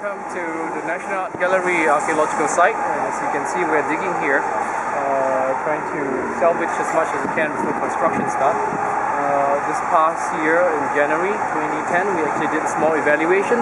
Welcome to the National Art Gallery archaeological site. As you can see, we're digging here, trying to salvage as much as we can before construction starts. This past year, in January 2010, we actually did a small evaluation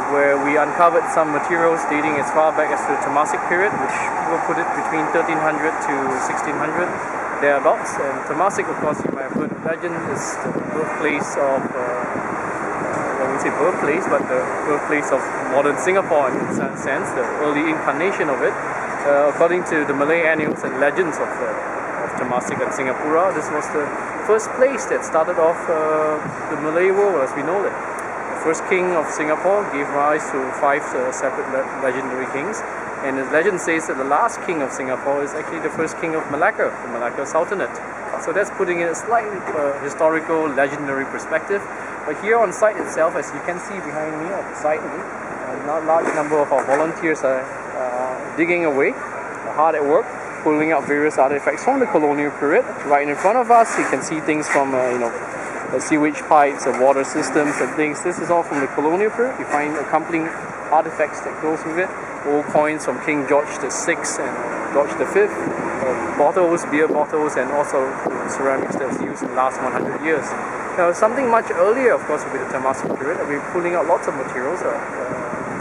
where we uncovered some materials dating as far back as the Temasek period, which people put it between 1300 to 1600, thereabouts. And Temasek, of course, you might have heard of legend, is the birthplace of I wouldn't say birthplace, but the birthplace of modern Singapore in some sense, the early incarnation of it. According to the Malay annals and legends of Temasek and Singapura, this was the first place that started off the Malay world as we know it. The first king of Singapore gave rise to 5 separate legendary kings, and the legend says that the last king of Singapore is actually the first king of Malacca, the Malacca Sultanate. So that's putting in a slightly historical, legendary perspective. But here on site itself, as you can see behind me, or beside me, a large number of our volunteers are digging away, hard at work, pulling out various artifacts from the colonial period. Right in front of us, you can see things from the sewage pipes, the water systems and things. This is all from the colonial period. You find accompanying artifacts that goes with it. Old coins from King George VI and George V, bottles, beer bottles, and also ceramics that was used in the last 100 years. Now, something much earlier, of course, would be the Temasek period. We're pulling out lots of materials,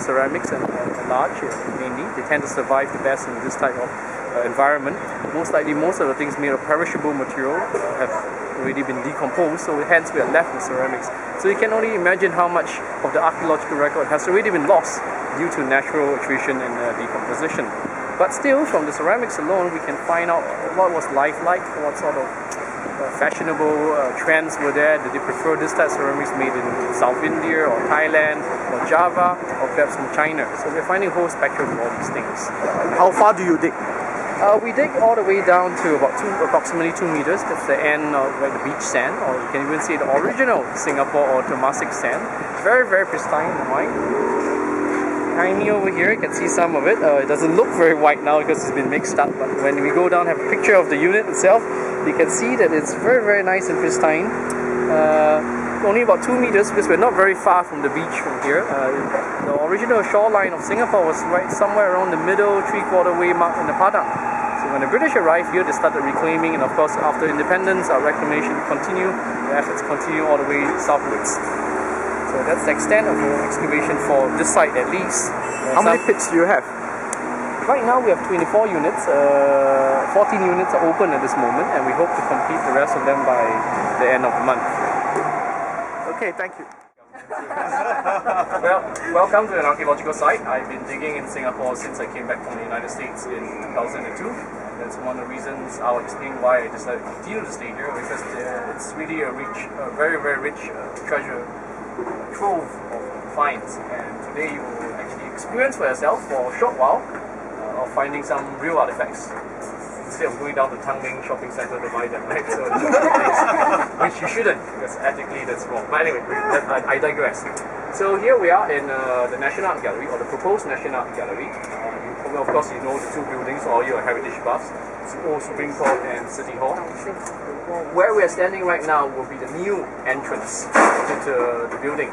ceramics and large mainly. They tend to survive the best in this type of environment. Most likely, most of the things made of perishable material have already been decomposed, so hence we are left with ceramics. So you can only imagine how much of the archaeological record has already been lost due to natural attrition and decomposition. But still, from the ceramics alone, we can find out what was life like, what sort of fashionable trends were there. Did they prefer this type of ceramics made in South India or Thailand or Java or perhaps from China? So we're finding a whole spectrum of all these things. How far do you dig? We dig all the way down to about approximately 2 meters. That's the end of the beach sand, or you can even see the original Singapore or Temasek sand. Very, very pristine and white. Behind me over here, you can see some of it. It doesn't look very white now because it's been mixed up, but when we go down and have a picture of the unit itself, you can see that it's very, very nice and pristine. Only about 2 meters because we're not very far from the beach from here. The original shoreline of Singapore was right somewhere around the middle 3/4 way mark in the Padang. So when the British arrived here, they started reclaiming, and of course after independence, our reclamation continued. The efforts continue all the way southwards. So that's the extent of the excavation for this site at least. How many pits do you have? Right now we have 24 units. 14 units are open at this moment, and we hope to complete the rest of them by the end of the month. Okay, thank you. Well, welcome to an archaeological site. I've been digging in Singapore since I came back from the United States in 2002. And that's one of the reasons I'll explain why I decided to continue to stay here, because it's really a very, very rich treasure trove of finds. And today you will actually experience for yourself for a short while of finding some real artifacts, instead of going down to Tanglin shopping center to buy them, right? So, which you shouldn't, because ethically that's wrong. But anyway, I digress. So here we are in the National Art Gallery, or the proposed National Art Gallery. Of course, you know the 2 buildings, all your heritage buffs, Old Supreme Court and City Hall. Where we are standing right now will be the new entrance to the building.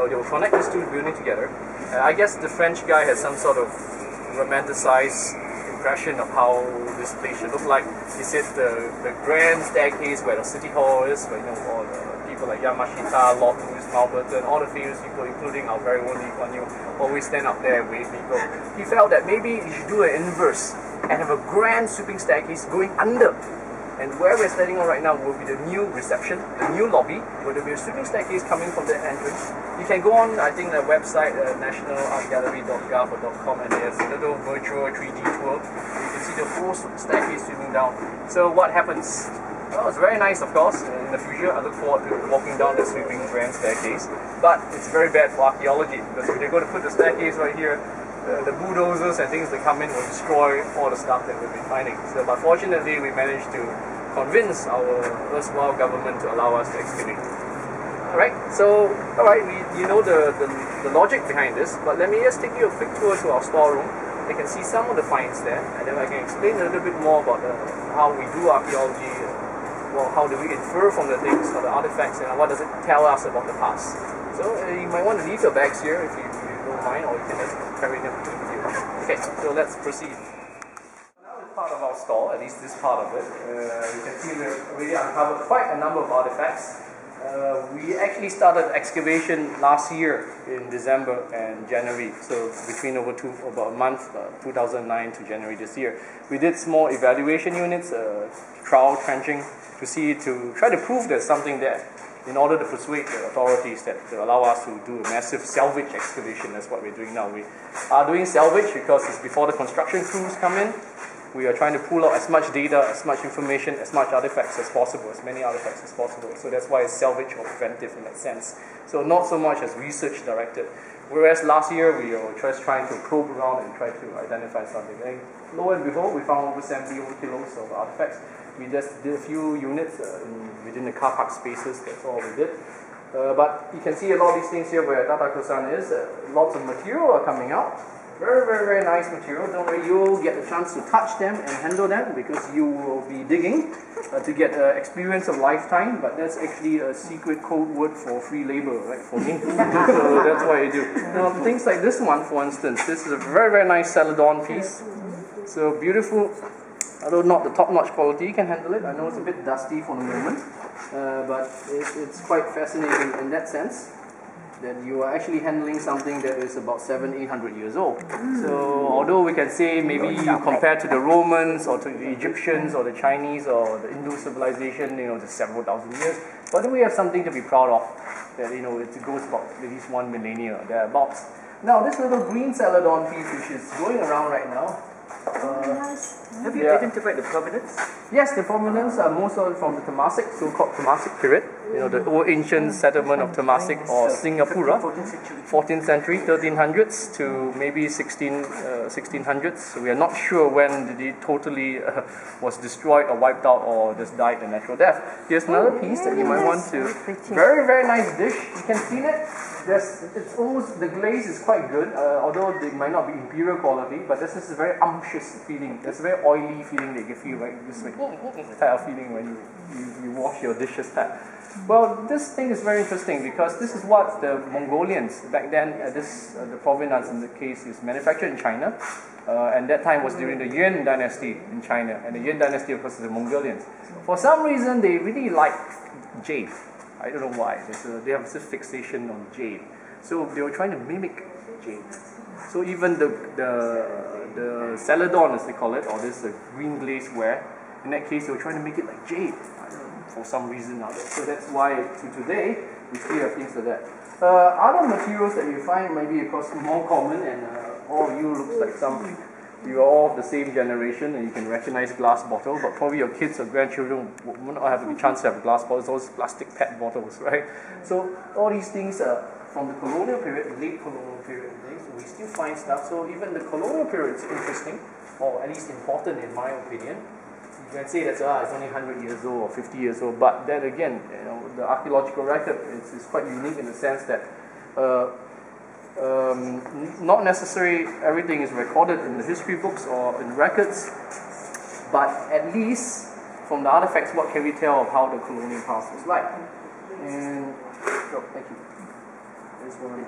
They will connect these 2 buildings together. I guess the French guy has some sort of romanticized impression of how this place should look like. He said the grand staircase where the City Hall is, where all the people like Yamashita, Lord Louis Mountbatten, all the famous people, including our very own Lee Kuan Yew, always stand up there and wave people. He felt that maybe you should do an inverse and have a grand sweeping staircase going under. And where we're standing on right now will be the new reception, the new lobby, where there will be a sweeping staircase coming from the entrance. You can go on, I think, the website, nationalartgallery.gov or .com, and there's a little virtual 3D tour. You can see the whole staircase sweeping down. So what happens? Well, it's very nice, of course. In the future, I look forward to walking down the sweeping grand staircase. But it's very bad for archaeology, because if they're going to put the staircase right here, the bulldozers and things that come in will destroy all the stuff that we've been finding. So, but fortunately, we managed to convince our erstwhile government to allow us to excavate. Alright, so, you know the logic behind this, but let me just take you a quick tour to our storeroom. You can see some of the finds there, and then I can explain a little bit more about how we do archaeology. Well, how do we infer from the things, or the artifacts, and what does it tell us about the past. So you might want to leave your bags here if you don't mind, or you can just carry them with you. Okay, so let's proceed. Now it's part of our store, at least this part of it. You can see we've already uncovered quite a number of artifacts. We actually started excavation last year in December and January, so between about a month, 2009 to January this year. We did small evaluation units, trowel trenching, to try to prove there's something there, in order to persuade the authorities that to allow us to do a massive salvage excavation. That's what we're doing now. We are doing salvage because it's before the construction crews come in. We are trying to pull out as much data, as much information, as much artifacts as possible, as many artifacts as possible. So that's why it's salvage or preventive in that sense. So not so much as research directed. Whereas last year we were just trying to probe around and try to identify something. And lo and behold, we found over 70 kilos of artifacts. We just did a few units within the car park spaces. That's all we did. But you can see a lot of these things here where Tatakosan is. Lots of material are coming out. Very, very, very nice material. Don't worry, you'll get a chance to touch them and handle them because you will be digging to get an experience of lifetime. But that's actually a secret code word for free labor, right, for me. So that's what I do. Now, things like this one, for instance, this is a very, very nice Celadon piece. So beautiful, although not the top-notch quality, you can handle it. I know it's a bit dusty for the moment, but it's quite fascinating in that sense, that you are actually handling something that is about 700-800 years old. So although we can say maybe you compare to the Romans or to the Egyptians or the Chinese or the Hindu civilization, just several thousand years, but then we have something to be proud of, that it goes about at least 1 millennia, thereabouts. Now this little green Celadon piece which is going around right now, have you identified the provenance? Yes, the provenance are most of it from the Temasek, so-called Temasek period. The old ancient settlement of Temasek or Singapura, 14th century, 1300s to maybe 1600s. So we are not sure when it totally was destroyed or wiped out or just died a natural death. Here's another piece that you might want to. Very, very nice dish. You can feel it. It's almost, the glaze is quite good, although it might not be imperial quality, but this is a very unctuous feeling. It's a very oily feeling that you feel, right? Just like type of feeling when you wash your dishes. Well, this thing is very interesting because this is what the Mongolians, back then, the provenance in the case is manufactured in China, and that time was during the Yuan dynasty in China, and the Yuan dynasty, of course, is the Mongolians. For some reason, they really like jade. I don't know why. They have this fixation on jade. So they were trying to mimic jade. So even the Celadon, as they call it, or this green glazed ware, in that case they were trying to make it like jade. I don't know, for some reason or other. So that's why to today we still have things like that. Other materials that you find maybe of course more common, and all of you looks like you are all of the same generation and you can recognize glass bottle, but probably your kids or grandchildren will not have a chance to have a glass bottle. It's always plastic PET bottles, right? So all these things are from the colonial period, late colonial period, so we still find stuff. So even the colonial period is interesting, or at least important in my opinion. You can say that it's only 100 years old or 50 years old, but then again, the archaeological record is quite unique in the sense that not necessarily everything is recorded in the history books or in records, but at least from the artifacts, what can we tell of how the colonial past was like? And thank you. This one is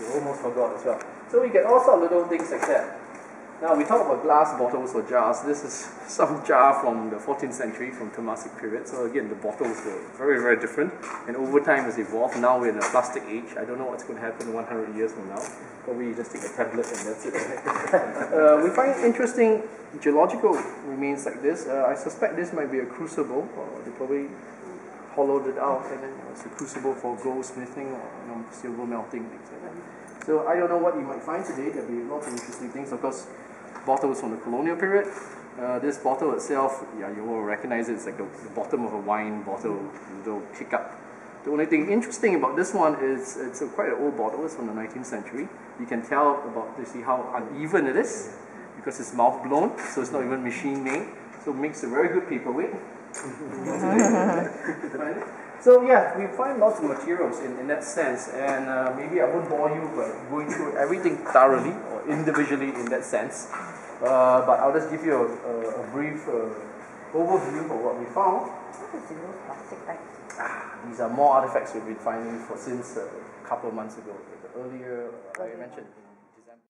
you almost forgot as well. So we get all sorts of little things like that. Now we talk about glass bottles or jars. This is some jar from the 14th century, from Temasek period. So again, the bottles were very, very different, and over time has evolved. Now we're in a plastic age. I don't know what's going to happen 100 years from now. Probably just take a tablet and that's it. We find interesting geological remains like this. I suspect this might be a crucible, or they probably hollowed it out, and then it's a crucible for goldsmithing or silver melting, things like that. So I don't know what you might find today. There'll be lots of interesting things. Of course, bottles from the colonial period. This bottle itself, you will recognize it. It's like the bottom of a wine bottle, little kick up. The only thing interesting about this one is it's quite an old bottle. It's from the 19th century. You can tell you see how uneven it is because it's mouth blown, so it's not even machine made. So it makes a very good paperweight. So yeah, we find lots of materials in that sense, and maybe I won't bore you by going through everything thoroughly or individually in that sense, but I'll just give you a brief overview of what we found. is in those plastic bags? These are more artifacts we've been finding since a couple of months ago. Earlier, I mentioned